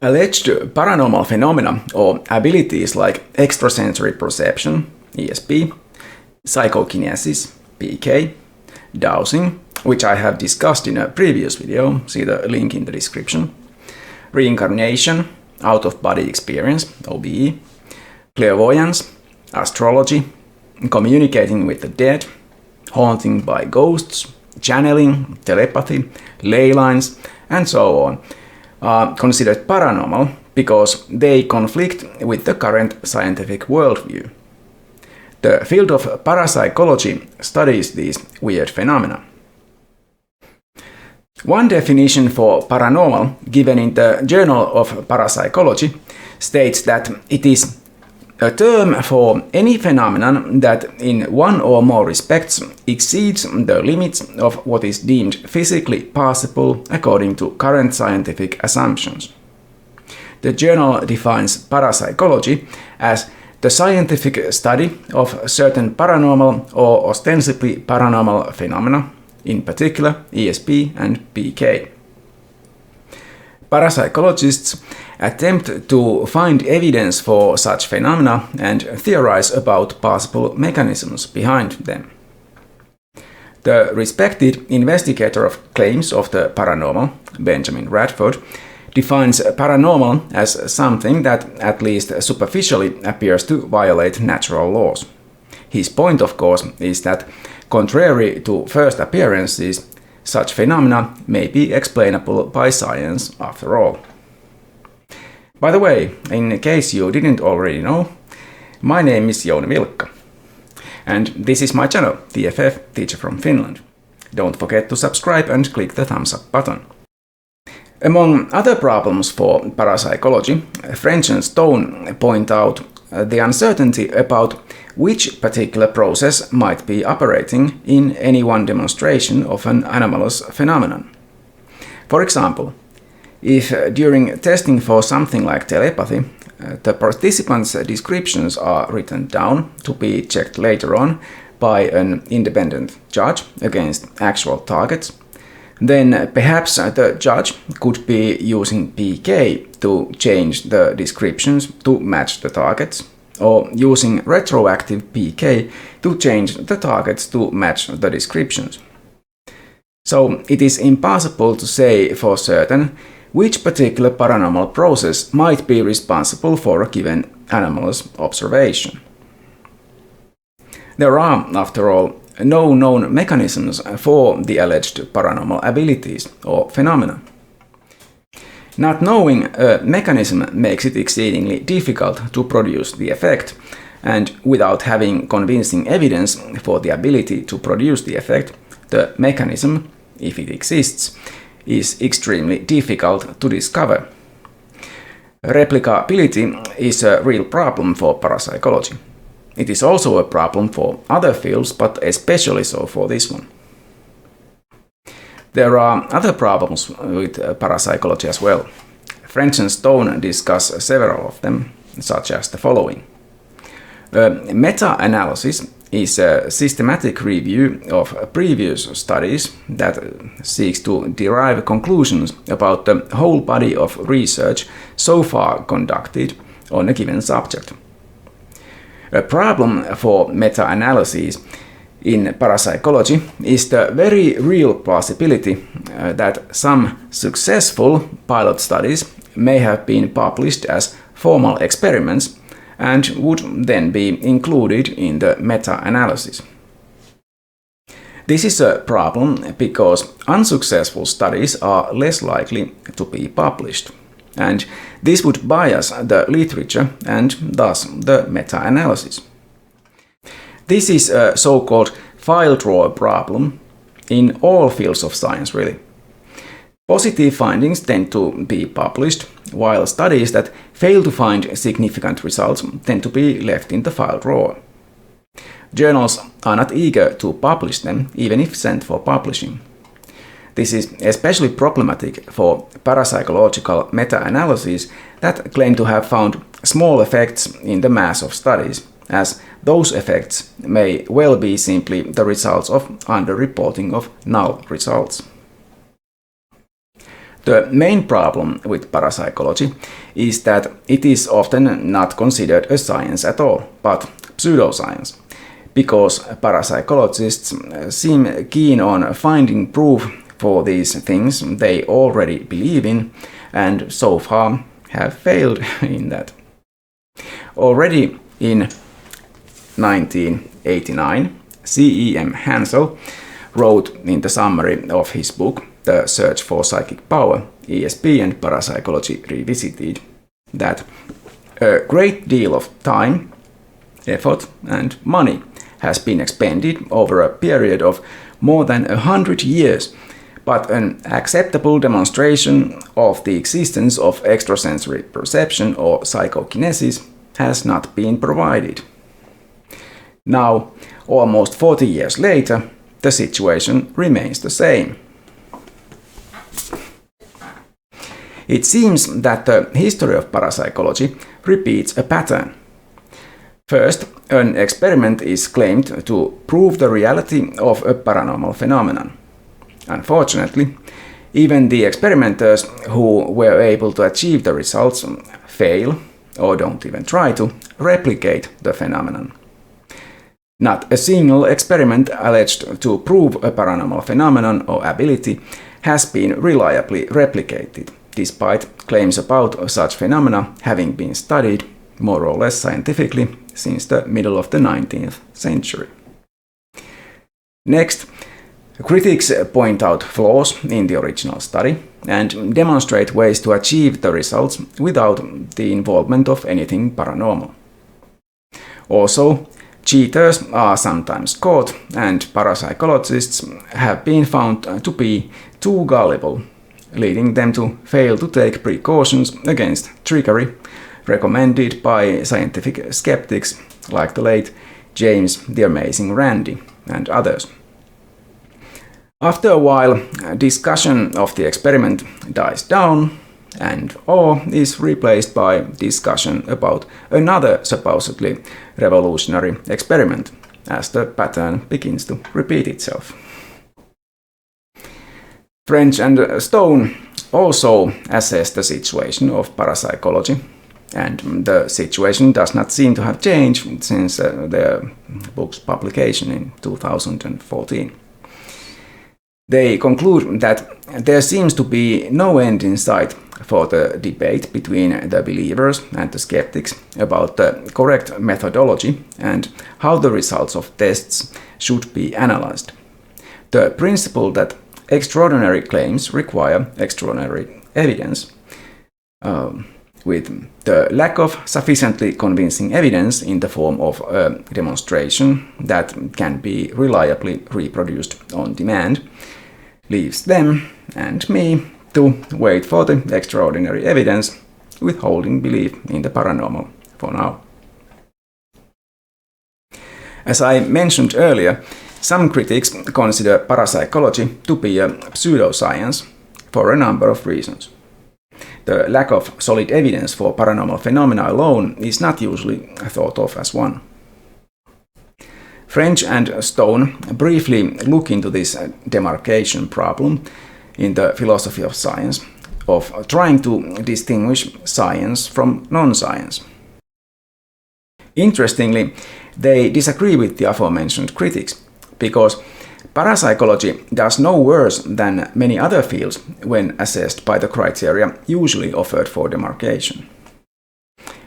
Alleged paranormal phenomena or abilities like extrasensory perception, ESP, psychokinesis, PK, dowsing, which I have discussed in a previous video, see the link in the description, reincarnation, out-of-body experience, OBE, clairvoyance, astrology, communicating with the dead, haunting by ghosts, channeling, telepathy, ley lines, and so on, are considered paranormal because they conflict with the current scientific worldview. The field of parapsychology studies these weird phenomena. One definition for paranormal, given in the Journal of Parapsychology, states that it is a term for any phenomenon that in one or more respects exceeds the limits of what is deemed physically possible according to current scientific assumptions. The journal defines parapsychology as the scientific study of certain paranormal or ostensibly paranormal phenomena, in particular ESP and PK. Parapsychologists attempt to find evidence for such phenomena and theorize about possible mechanisms behind them. The respected investigator of claims of the paranormal, Benjamin Radford, defines paranormal as something that at least superficially appears to violate natural laws. His point, of course, is that contrary to first appearances, such phenomena may be explainable by science after all. By the way, in case you didn't already know, my name is Jouni Vilkka, and this is my channel, TFF Teacher from Finland. Don't forget to subscribe and click the thumbs up button. Among other problems for parapsychology, French and Stone point out the uncertainty about which particular process might be operating in any one demonstration of an anomalous phenomenon. For example, if during testing for something like telepathy, the participants' descriptions are written down to be checked later on by an independent judge against actual targets, then perhaps the judge could be using PK to change the descriptions to match the targets, or using retroactive PK to change the targets to match the descriptions. So it is impossible to say for certain which particular paranormal process might be responsible for a given anomalous observation. There are, after all, no known mechanisms for the alleged paranormal abilities or phenomena. Not knowing a mechanism makes it exceedingly difficult to produce the effect, and without having convincing evidence for the ability to produce the effect, the mechanism, if it exists, is extremely difficult to discover. Replicability is a real problem for parapsychology. It is also a problem for other fields, but especially so for this one. There are other problems with parapsychology as well. French and Stone discuss several of them, such as the following. Meta-analysis is a systematic review of previous studies that seeks to derive conclusions about the whole body of research so far conducted on a given subject. A problem for meta-analyses in parapsychology is the very real possibility that some successful pilot studies may have been published as formal experiments and would then be included in the meta-analysis. This is a problem because unsuccessful studies are less likely to be published, and this would bias the literature and thus the meta-analysis. This is a so-called file drawer problem in all fields of science, really. Positive findings tend to be published, while studies that fail to find significant results tend to be left in the file drawer. Journals are not eager to publish them, even if sent for publishing. This is especially problematic for parapsychological meta-analyses that claim to have found small effects in the mass of studies, as those effects may well be simply the results of underreporting of null results. The main problem with parapsychology is that it is often not considered a science at all, but pseudo-science, because parapsychologists seem keen on finding proof for these things they already believe in, and so far have failed in that. Already in 1989, C.E.M. Hansel wrote in the summary of his book, The Search for Psychic Power, ESP and Parapsychology Revisited, that a great deal of time, effort and money has been expended over a period of more than 100 years, but an acceptable demonstration of the existence of extrasensory perception or psychokinesis has not been provided. Now, almost 40 years later, the situation remains the same. It seems that the history of parapsychology repeats a pattern. First, an experiment is claimed to prove the reality of a paranormal phenomenon. Unfortunately, even the experimenters who were able to achieve the results fail, or don't even try to, replicate the phenomenon. Not a single experiment alleged to prove a paranormal phenomenon or ability has been reliably replicated, despite claims about such phenomena having been studied more or less scientifically since the middle of the 19th century. Next, critics point out flaws in the original study and demonstrate ways to achieve the results without the involvement of anything paranormal. Also, cheaters are sometimes caught, and parapsychologists have been found to be too gullible, leading them to fail to take precautions against trickery recommended by scientific skeptics like the late James the Amazing Randi and others. After a while, discussion of the experiment dies down, and awe is replaced by discussion about another supposedly revolutionary experiment, as the pattern begins to repeat itself. French and Stone also assess the situation of parapsychology, and the situation does not seem to have changed since their book's publication in 2014. They conclude that there seems to be no end in sight for the debate between the believers and the skeptics about the correct methodology and how the results of tests should be analyzed. The principle that extraordinary claims require extraordinary evidence, with the lack of sufficiently convincing evidence in the form of a demonstration that can be reliably reproduced on demand, leaves them and me to wait for the extraordinary evidence, withholding belief in the paranormal for now. As I mentioned earlier, some critics consider parapsychology to be a pseudo-science for a number of reasons. The lack of solid evidence for paranormal phenomena alone is not usually thought of as one. French and Stone briefly look into this demarcation problem in the philosophy of science, of trying to distinguish science from non-science. Interestingly, they disagree with the aforementioned critics, because parapsychology does no worse than many other fields when assessed by the criteria usually offered for demarcation.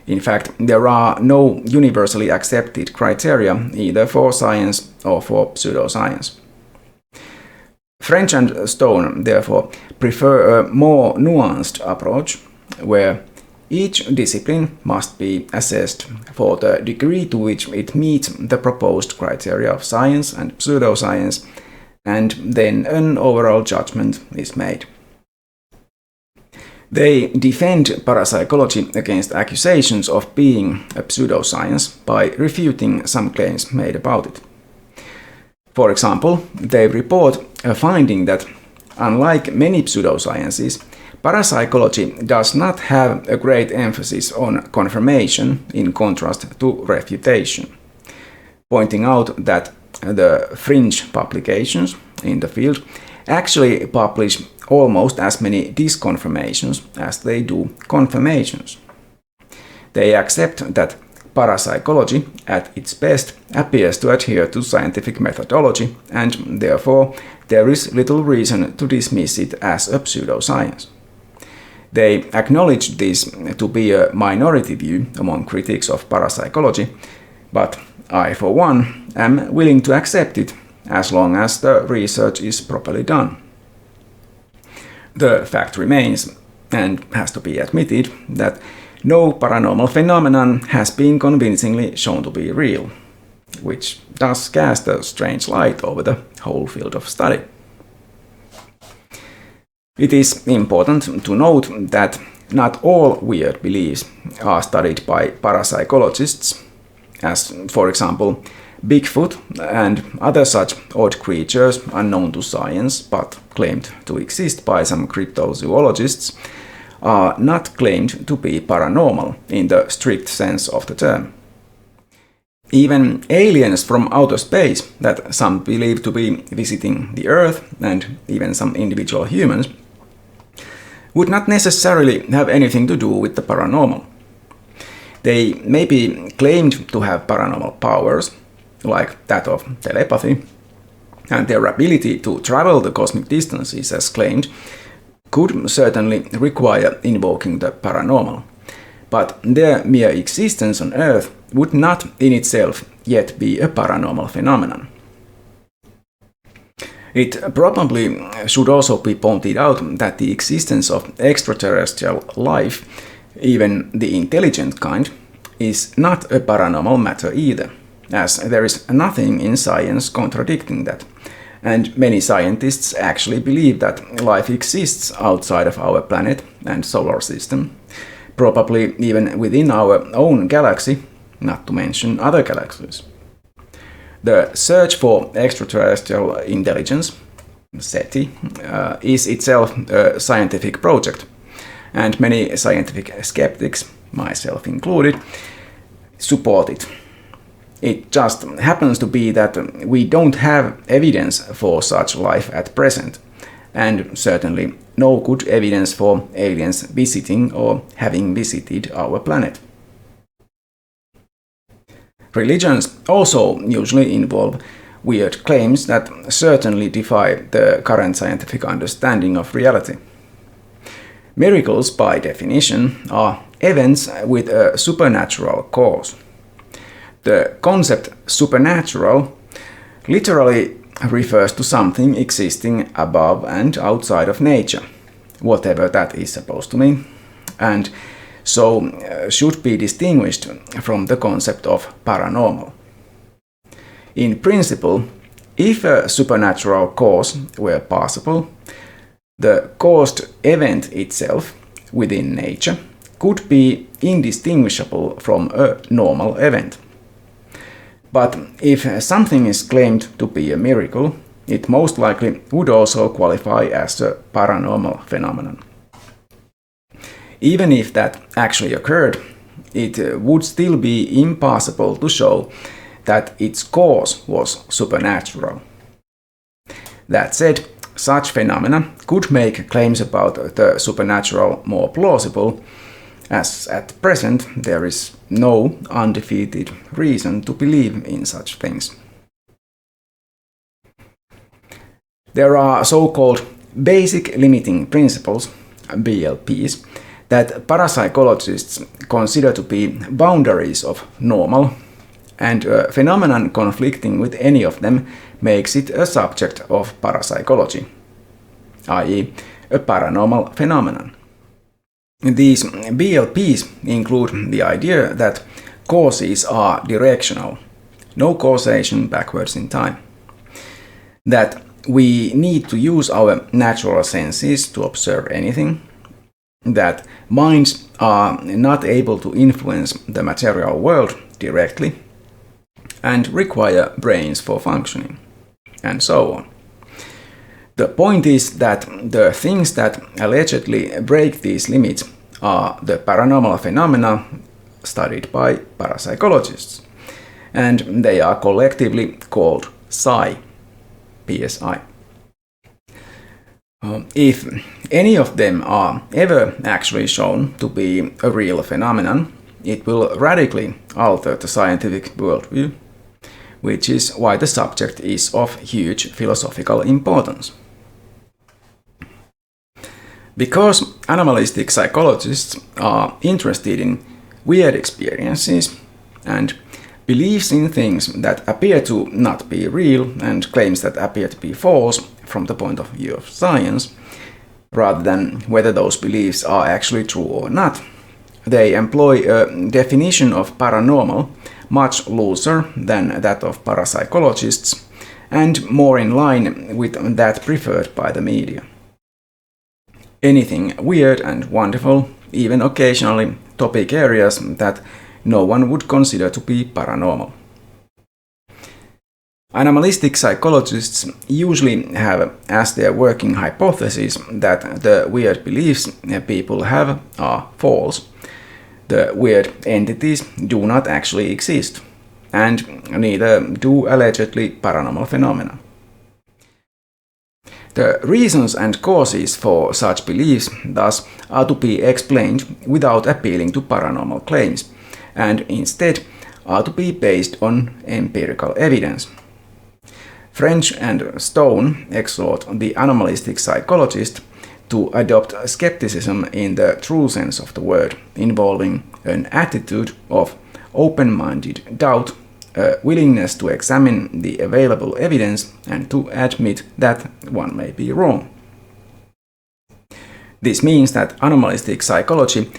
In fact, there are no universally accepted criteria either for science or for pseudoscience. French and Stone, therefore, prefer a more nuanced approach, where each discipline must be assessed for the degree to which it meets the proposed criteria of science and pseudoscience, and then an overall judgment is made. They defend parapsychology against accusations of being a pseudoscience by refuting some claims made about it. For example, they report a finding that, unlike many pseudosciences, parapsychology does not have a great emphasis on confirmation in contrast to refutation, pointing out that the fringe publications in the field actually publish almost as many disconfirmations as they do confirmations. They accept that parapsychology, at its best, appears to adhere to scientific methodology, and therefore there is little reason to dismiss it as a pseudo-science. They acknowledge this to be a minority view among critics of parapsychology, but I, for one, am willing to accept it as long as the research is properly done. The fact remains, and has to be admitted, that no paranormal phenomenon has been convincingly shown to be real, which does cast a strange light over the whole field of study. It is important to note that not all weird beliefs are studied by parapsychologists, as, for example, Bigfoot and other such odd creatures unknown to science but claimed to exist by some cryptozoologists are not claimed to be paranormal in the strict sense of the term. Even aliens from outer space that some believe to be visiting the Earth, and even some individual humans, would not necessarily have anything to do with the paranormal. They may be claimed to have paranormal powers, like that of telepathy, and their ability to travel the cosmic distances as claimed could certainly require invoking the paranormal, but their mere existence on Earth would not in itself yet be a paranormal phenomenon. It probably should also be pointed out that the existence of extraterrestrial life, even the intelligent kind, is not a paranormal matter either, as there is nothing in science contradicting that. And many scientists actually believe that life exists outside of our planet and solar system, probably even within our own galaxy, not to mention other galaxies. The search for extraterrestrial intelligence, SETI, is itself a scientific project, and many scientific skeptics, myself included, support it. It just happens to be that we don't have evidence for such life at present, and certainly no good evidence for aliens visiting or having visited our planet. Religions also usually involve weird claims that certainly defy the current scientific understanding of reality. Miracles, by definition, are events with a supernatural cause. The concept supernatural literally refers to something existing above and outside of nature, whatever that is supposed to mean, and so should be distinguished from the concept of paranormal. In principle, if a supernatural cause were possible, the caused event itself within nature could be indistinguishable from a normal event. But if something is claimed to be a miracle, it most likely would also qualify as a paranormal phenomenon. Even if that actually occurred, it would still be impossible to show that its cause was supernatural. That said, such phenomena could make claims about the supernatural more plausible, as at present there is no undefeated reason to believe in such things. There are so-called basic limiting principles, BLPs, that parapsychologists consider to be boundaries of normal, and a phenomenon conflicting with any of them makes it a subject of parapsychology, i.e., a paranormal phenomenon. These BLPs include the idea that causes are directional, no causation backwards in time, that we need to use our natural senses to observe anything, that minds are not able to influence the material world directly, and require brains for functioning, and so on. The point is that the things that allegedly break these limits are the paranormal phenomena studied by parapsychologists, and they are collectively called PSI. If any of them are ever actually shown to be a real phenomenon, it will radically alter the scientific worldview, which is why the subject is of huge philosophical importance. Because animalistic psychologists are interested in weird experiences and beliefs in things that appear to not be real and claims that appear to be false from the point of view of science, rather than whether those beliefs are actually true or not, they employ a definition of paranormal much looser than that of parapsychologists and more in line with that preferred by the media. Anything weird and wonderful, even occasionally topic areas that no one would consider to be paranormal. Animalistic psychologists usually have as their working hypothesis that the weird beliefs people have are false. The weird entities do not actually exist, and neither do allegedly paranormal phenomena. The reasons and causes for such beliefs, thus, are to be explained without appealing to paranormal claims, and instead are to be based on empirical evidence. French and Stone exhort the animalistic psychologist to adopt skepticism in the true sense of the word, involving an attitude of open-minded doubt, a willingness to examine the available evidence and to admit that one may be wrong. This means that animalistic psychology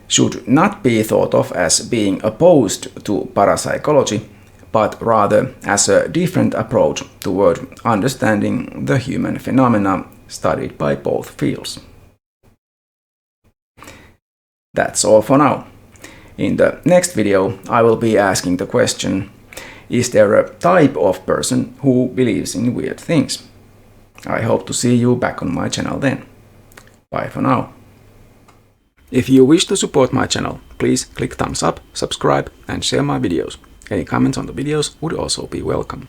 should not be thought of as being opposed to parapsychology, but rather as a different approach toward understanding the human phenomena studied by both fields. That's all for now. In the next video, I will be asking the question, is there a type of person who believes in weird things? I hope to see you back on my channel then. Bye for now. If you wish to support my channel, please click thumbs up, subscribe and share my videos. Any comments on the videos would also be welcome.